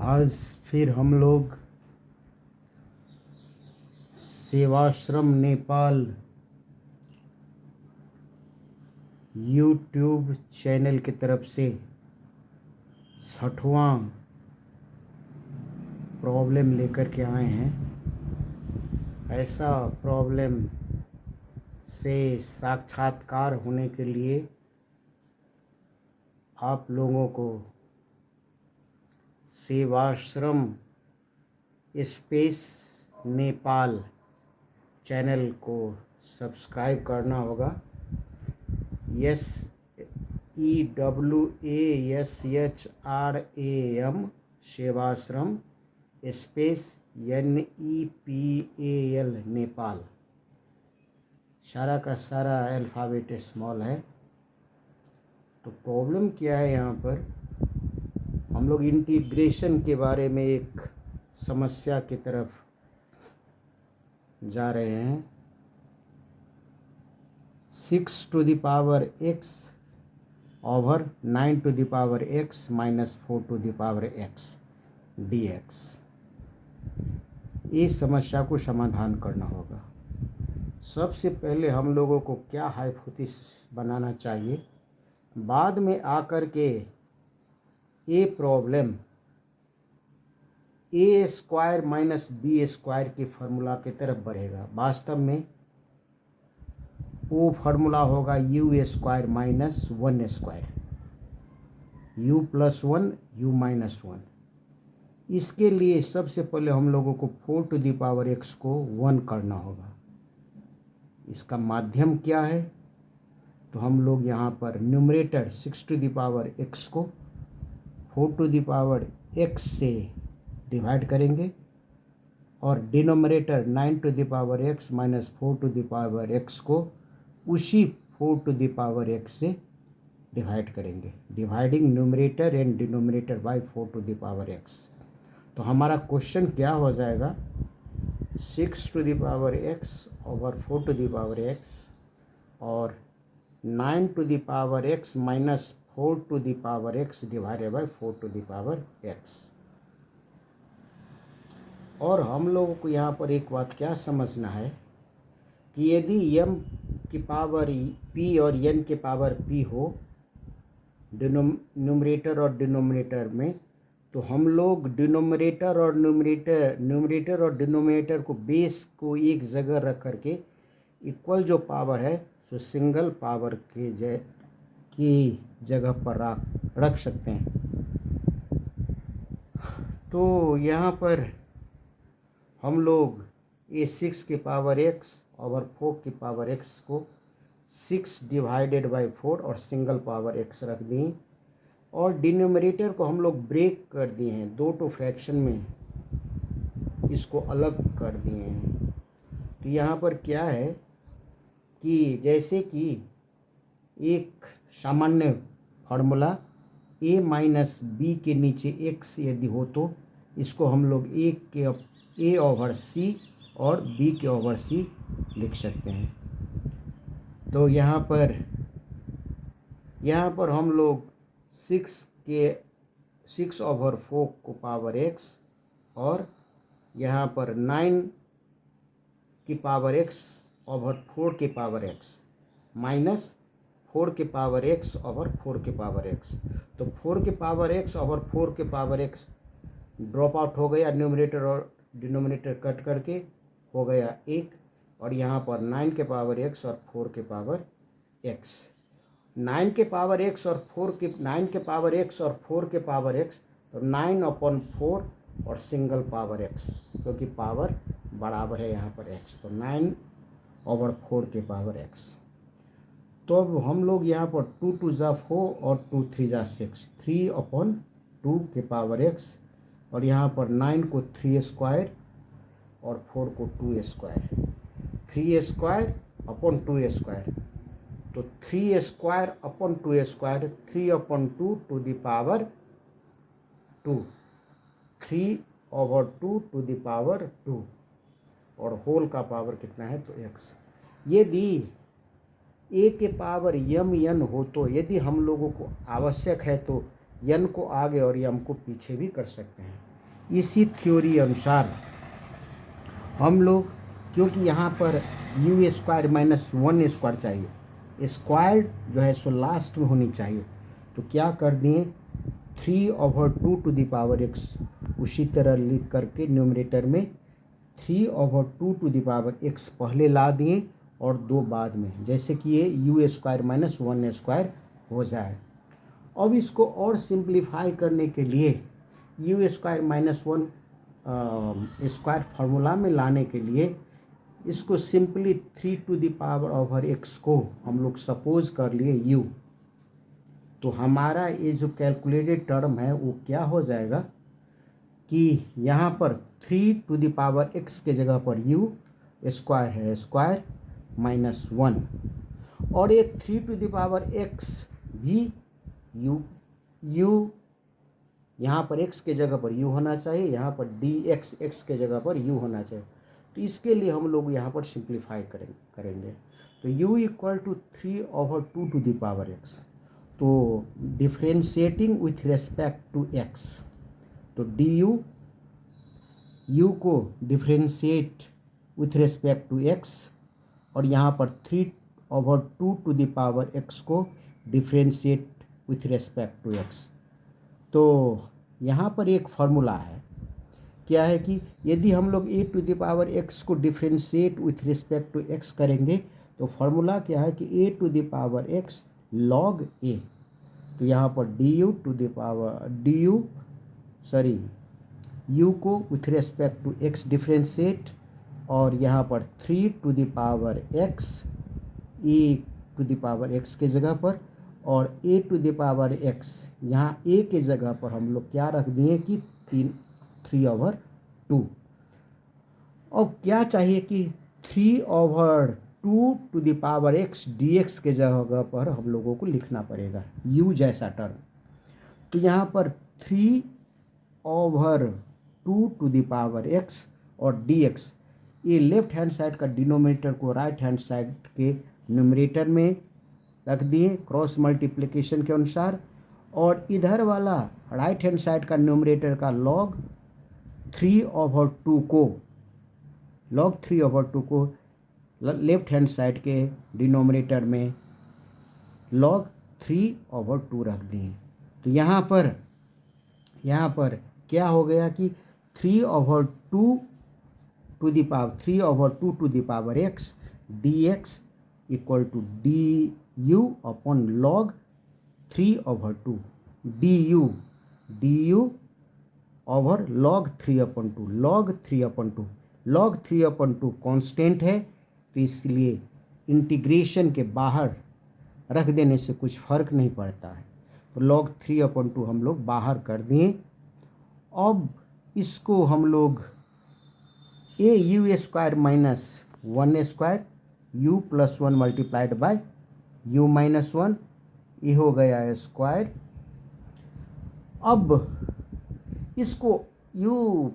आज फिर हम लोग सेवाश्रम नेपाल यूट्यूब चैनल की तरफ से 60वां प्रॉब्लम लेकर के आए हैं। ऐसा प्रॉब्लम से साक्षात्कार होने के लिए आप लोगों को सेवाश्रम स्पेस नेपाल चैनल को सब्सक्राइब करना होगा। SEWASHRAM Sevashram space NEPAL Nepal. सारा का सारा अल्फ़ाबेट स्मॉल है। तो प्रॉब्लम क्या है, यहाँ पर हम लोग इंटीग्रेशन के बारे में एक समस्या की तरफ जा रहे हैं। 6 to the power x over 9 to the power x minus 4 to the power x dx। इस समस्या को समाधान करना होगा। सबसे पहले हम लोगों को क्या हाइपोथेसिस बनाना चाहिए, बाद में आकर के ये प्रॉब्लम ए स्क्वायर माइनस बी स्क्वायर की फार्मूला की तरफ बढ़ेगा। वास्तव में वो फार्मूला होगा you square minus 1 square, you plus 1 you minus 1। इसके लिए सबसे पहले हम लोगों को 4 to the power x को 1 करना होगा। इसका माध्यम क्या है, तो हम लोग यहाँ पर numerator 6 to the power x को 4 to the power x से डिवाइड करेंगे और denominator 9 to the power x minus 4 to the power x को उसी 4 to the power x से डिवाइड करेंगे। Dividing numerator and denominator by 4 to the power x। तो हमारा क्वेश्चन क्या हो जाएगा, 6 to the power x over 4 to the power x और 9 to the power x minus 4 to the power x divided bye 4 to the power x। और हम लोगों को यहाँ पर एक बात क्या समझना है कि यदि m की पावर p और n की पावर p हो न्यूमरेटर और डिनोमिनेटर में, तो हम लोग न्यूमरेटर और डिनोमिनेटर को बेस को एक जगह रख करके इक्वल जो पावर है सो सिंगल पावर की जगह पर रख सकते हैं। तो यहाँ पर हम लोग ये 6 की पावर x ओवर 4 की पावर x को 6 डिवाइडेड बाय 4 और सिंगल पावर x रख दिए और डिनोमिनेटर को हम लोग ब्रेक कर दिए हैं, 2 फ्रैक्शन में इसको अलग कर दिए हैं। तो यहाँ पर क्या है कि जैसे कि एक सामान्य फार्मूला a माइनस बी के नीचे x यदि हो तो इसको हम लोग a ओवर c और b के ओवर c लिख सकते हैं। तो यहाँ पर हम लोग 6 ओवर 4 को पावर x और यहाँ पर 9 की पावर x ओवर 4 की पावर x माइनस 4 की पावर x ओवर 4 की पावर x। तो 4 की पावर x ओवर 4 की पावर x ड्रॉप आउट हो गया, न्यूमरेटर और डिनोमिनेटर कट करके हो गया 1 और यहाँ पर 9 के पावर x और 4 के पावर x। 9 के पावर x और 4 के 9 के पावर x और 4 के पावर x, तो 9/4 और सिंगल पावर x क्योंकि पावर बराबर है यहाँ पर x, तो 9/4 के पावर x। तो अब हम लोग यहाँ पर 2 2 जा 4 और 2 3 जा 6, 3/2 के पावर x और यहाँ पर 9 को 3 स्क्वायर और 4 को 2 स्क्वायर, 3 स्क्वायर अपॉन 2 स्क्वायर, तो 3 square upon 2 square 3/2 to the power 2, 3/2 to the power 2 और होल का पावर कितना है तो x। यदि a के पावर m हो तो यदि हम लोगों को आवश्यक है तो n को आगे और m को पीछे भी कर सकते हैं। इसी थ्योरी अनुसार हम लोग, क्योंकि यहाँ पर you square minus one square चाहिए, स्क्वायर जो है सो लास्ट में होनी चाहिए, तो क्या कर दिए 3/2 उसी तरह लिख करके न्यूमरेटर में 3/2 पहले ला दिए और 2 बाद में, जैसे कि ये you square minus one square हो जाए। अब इसको और सिंप्लीफाई करने के लिए you square minus one square formula में लाने के लिए इसको सिंपली 3/x को हम लोग सपोज कर लिए u, तो हमारा ये जो कैलकुलेटेड टर्म है वो क्या हो जाएगा कि यहाँ पर 3/x के जगह पर u स्क्वायर है, स्क्वायर माइनस वन, और ये 3/x भी u यहाँ पर x के जगह पर u होना चाहिए, यहाँ पर dx x के जगह पर u होना चाहिए। तो इसके लिए हम लोग यहाँ पर सिंप्लीफाई करेंगे। तो u इक्वल टू 3/2 तो differentiating with respect to x, तो du u को differentiate with respect to x और यहाँ पर 3/2 को differentiate with respect to x। तो यहाँ पर एक फार्मूला है, क्या है कि यदि हम लोग a/x को differentiate with respect to x करेंगे तो फार्मूला क्या है कि a/x log a, तो यहाँ पर u को with respect to x differentiate और यहाँ पर 3/x e/x के जगह पर और a/x यहाँ a के जगह पर हम लोग क्या रख दिए कि 3/2। अब क्या चाहिए कि 3/2x dx के जगह पर हम लोगों को लिखना पड़ेगा u जैसा टर्म। तो यहाँ पर 3/2x और dx, ये लेफ्ट हैंड साइड का डिनोमिनेटर को राइट हैंड साइड के न्यूमरेटर में रख दिए क्रॉस मल्टीप्लिकेशन के अनुसार, और इधर वाला राइट हैंड साइड का न्यूमरेटर का log 3/2 को लेफ्ट हैंड साइड के डिनोमिनेटर में log 3/2 रख दिए। तो यहाँ पर क्या हो गया कि 3/2x dx equal to du upon log 3/2 du over log 3/2 log 3/2 constant है, तो इसलिए इंटीग्रेशन के बाहर रख देने से कुछ फर्क नहीं पड़ता है, तो log 3/2 हम लोग बाहर कर दिए। अब इसको हम लोग u square minus one square u plus one multiplied by u minus one, ये हो गया स्क्वायर। अब इसको u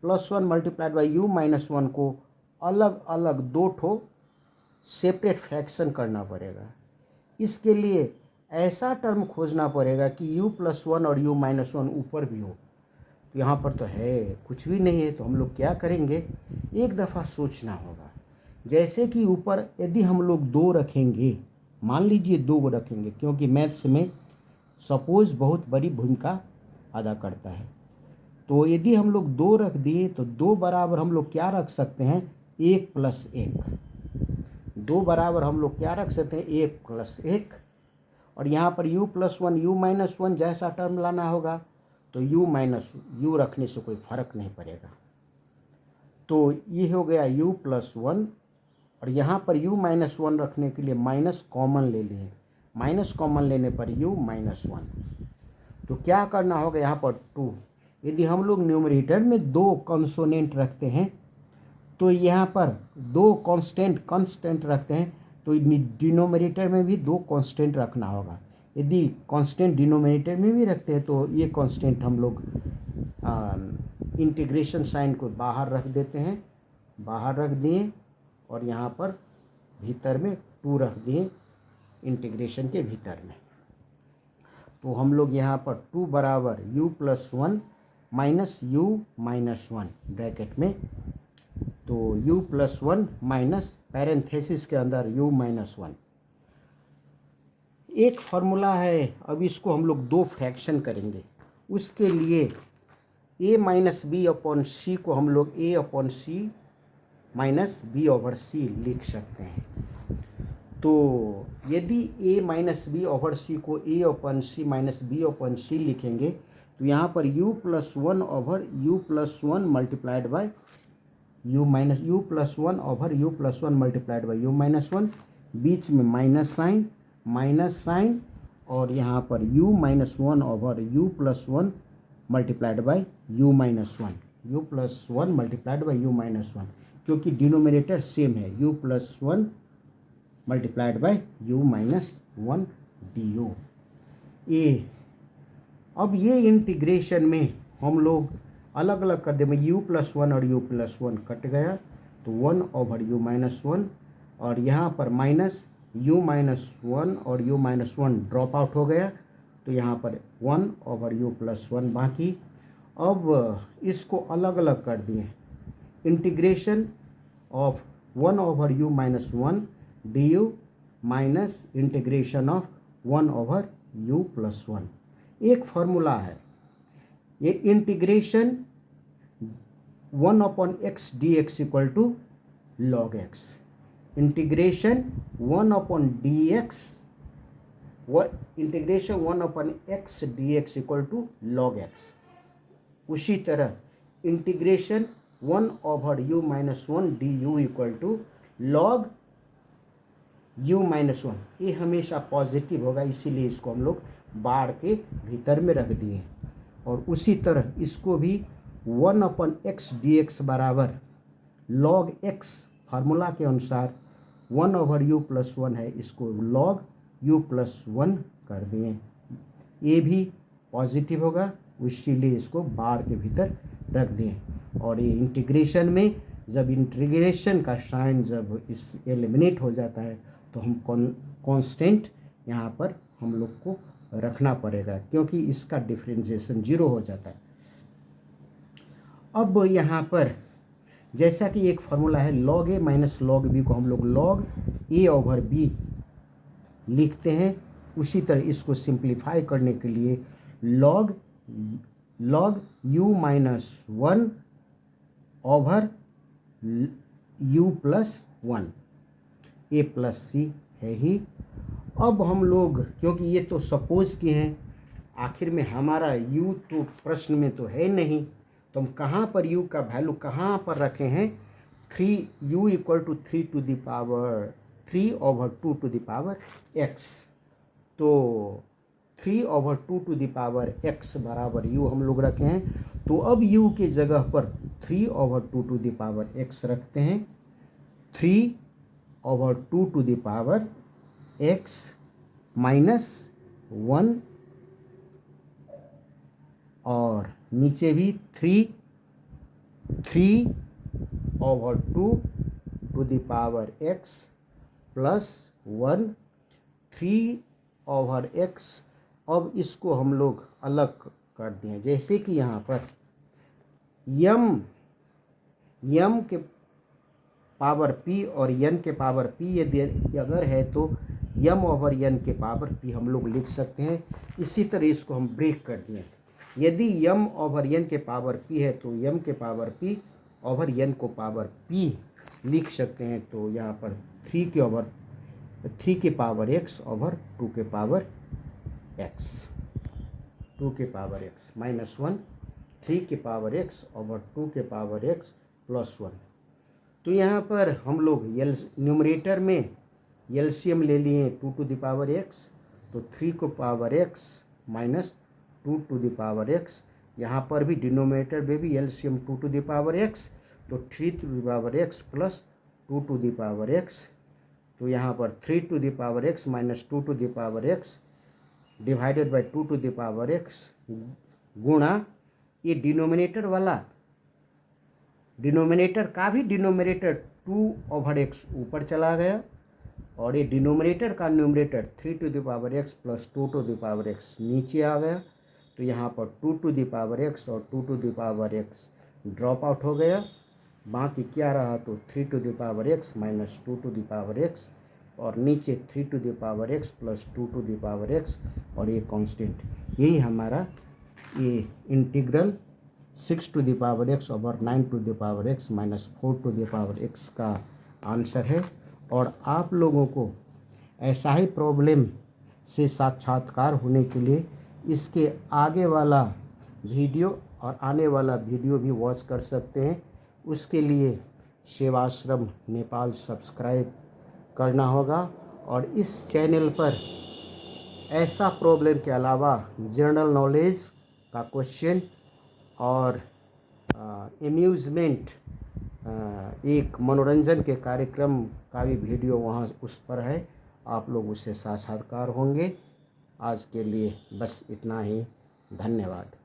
plus one multiplied by u minus one को अलग अलग दो ठो सेपरेट फ्रैक्शन करना पड़ेगा। इसके लिए ऐसा टर्म खोजना पड़ेगा कि u प्लस वन और u माइनस वन ऊपर भी हो। तो यहाँ पर तो है कुछ भी नहीं है, तो हम लोग क्या करेंगे, एक दफ़ा सोचना होगा। जैसे कि ऊपर यदि हम लोग दो रखेंगे, मान लीजिए दो रखेंगे, क्योंकि मैथ्स में सपोज बहुत बड़ी भूमिका अदा करता है। तो यदि हम लोग दो रख दिए तो दो बराबर हम लोग क्या रख सकते हैं, 1+1। दो बराबर हम लोग क्या रख सकते हैं, 1+1, और यहाँ पर u plus one u minus one जैसा टर्म लाना होगा, तो u माइनस u रखने से कोई फ़र्क नहीं पड़ेगा। तो ये हो गया u प्लस वन, और यहाँ पर u माइनस वन रखने के लिए माइनस कॉमन ले लिए, माइनस कॉमन लेने पर u माइनस वन। तो क्या करना होगा, यहाँ पर 2, यदि हम लोग न्यूमरेटर में दो कंसोनेंट रखते हैं तो यहाँ पर दो कांस्टेंट रखते हैं, तो डिनोमिनेटर में भी दो कांस्टेंट रखना होगा। यदि कांस्टेंट डिनोमिनेटर में भी रखते हैं तो ये कांस्टेंट हम लोग इंटीग्रेशन साइन को बाहर रख देते हैं, बाहर रख दिए, और यहाँ पर भीतर में 2 रख दिए इंटीग्रेशन के भीतर में। तो हम लोग यहाँ पर 2 बराबर u plus one minus u minus 1 bracket में, तो u प्लस 1 माइनस पैरेंथेसिस के अंदर u माइनस 1। एक फार्मूला है, अब इसको हम लोग दो फ्रैक्शन करेंगे। उसके लिए a minus B upon C को हम लोग a upon C minus B over C लिख सकते हैं। तो यदि a minus B over C को a upon C minus B upon C लिखेंगे तो यहाँ पर u plus 1 over u plus 1 multiplied by u plus 1 over u plus 1 multiplied by u minus 1, बीच में माइनस साइन और यहाँ पर u minus 1 over u plus 1 multiplied by u minus 1, u plus 1 multiplied by u minus 1, क्योंकि denominator same है, u plus 1 multiplied by u minus 1 du। अब ये integration में हम लोग अलग अलग कर देंगे, u प्लस 1 और u प्लस 1 कट गया तो 1 ओवर u माइनस 1, और यहाँ पर माइनस u माइनस 1 और u माइनस 1 ड्रॉप आउट हो गया तो यहाँ पर 1 ओवर u प्लस 1 बाकी। अब इसको अलग अलग कर दिए, integration of 1 over u minus 1 du minus integration of 1 over u plus 1। एक फार्मूला है, ये integration 1 upon x d x equal to log x, integration 1 upon d x, integration 1 upon x d x equal to log x. उसी तरह integration 1 over u minus 1 d u equal to log u minus 1। ये हमेशा positive होगा, इसीलिए इसको हम लोग बार के भीतर में रख दिए। और उसी तरह इसको भी 1 अपन एक्स डी एक्स बराबर लॉग एक्स फार्मूला के अनुसार 1 ओवर u प्लस 1 है, इसको लॉग u प्लस 1 कर दिए। ये भी पॉजिटिव होगा, इसीलिए इसको बार के भीतर रख दिए। और ये इंटीग्रेशन में जब इंटीग्रेशन का साइन जब इस एलिमिनेट हो जाता है तो हम कांस्टेंट यहाँ पर हम लोग को रखना पड़ेगा, क्योंकि इसका डिफरेंशिएशन 0 हो जाता है। अब यहाँ पर जैसा कि एक फार्मूला है लॉग ए माइनस लॉग बी को हम लोग लॉग ए ओवर बी लिखते हैं, उसी तरह इसको सिंप्लीफाई करने के लिए log u minus 1 over u plus 1, ए प्लस सी है ही। अब हम लोग क्योंकि ये तो सपोज किए हैं, आखिर में हमारा u तो प्रश्न में तो है नहीं, तो हम कहाँ पर u का वैल्यू कहाँ पर रखे हैं, 3u equal to 3 to the power 3 over 2 to the power x। तो 3 over 2 to the power x बराबर u हम लोग रखे हैं, तो अब u के जगह पर 3 over 2 to the power x रखते हैं, 3 over 2 to the power x minus 1, और नीचे भी 3 over 2 to the power x plus 1, 3 over x। अब इसको हम लोग अलग कर दिए, जैसे कि यहाँ पर यम के पावर p और n के पावर p यदि अगर है तो m ओवर n के पावर p हम लोग लिख सकते हैं। इसी तरह इसको हम ब्रेक कर दिए, यदि m ओवर n के पावर p है तो m के पावर p ओवर n को पावर p लिख सकते हैं। तो यहाँ पर 3 के पावर x ओवर 2 के पावर x, 2 के पावर x माइनस 1, 3 के पावर x ओवर 2 के पावर x प्लस 1। तो यहाँ पर हम लोग न्यूमरेटर में एलसीएम ले लिए 2 टू द पावर x, तो 3 को power x minus 2 to the power x। यहाँ पर भी डिनोमिनेटर में भी LCM 2 to the power x, तो 3 to the power x plus 2 to the power x। तो यहाँ पर 3 to the power x minus 2 to the power x divided by 2 to the power x गुणा ये डिनोमिनेटर वाला, denominator का भी denominator 2 over x ऊपर चला गया, और ये डिनोमिनेटर का numerator 3 to the power x plus 2 to the power x नीचे आ गया। तो यहाँ पर 2 टू द पावर x और 2 to the power x drop out हो गया। बाकी क्या रहा, तो 3 to the power x minus 2 to the power x और नीचे 3 to the power x plus 2 to the power x और ये कांस्टेंट। यही हमारा ये integral 6 to the power x over 9 to the power x minus 4 to the power x का answer है। और आप लोगों को ऐसा ही प्रॉब्लम से साक्षात्कार होने के लिए इसके आगे वाला वीडियो और आने वाला वीडियो भी वॉच कर सकते हैं। उसके लिए सेवाश्रम नेपाल सब्सक्राइब करना होगा। और इस चैनल पर ऐसा प्रॉब्लम के अलावा जनरल नॉलेज का क्वेश्चन और एम्यूज़मेंट एक मनोरंजन के कार्यक्रम का भी वीडियो वहाँ उस पर है, आप लोग उससे साक्षात्कार होंगे। आज के लिए बस इतना ही, धन्यवाद।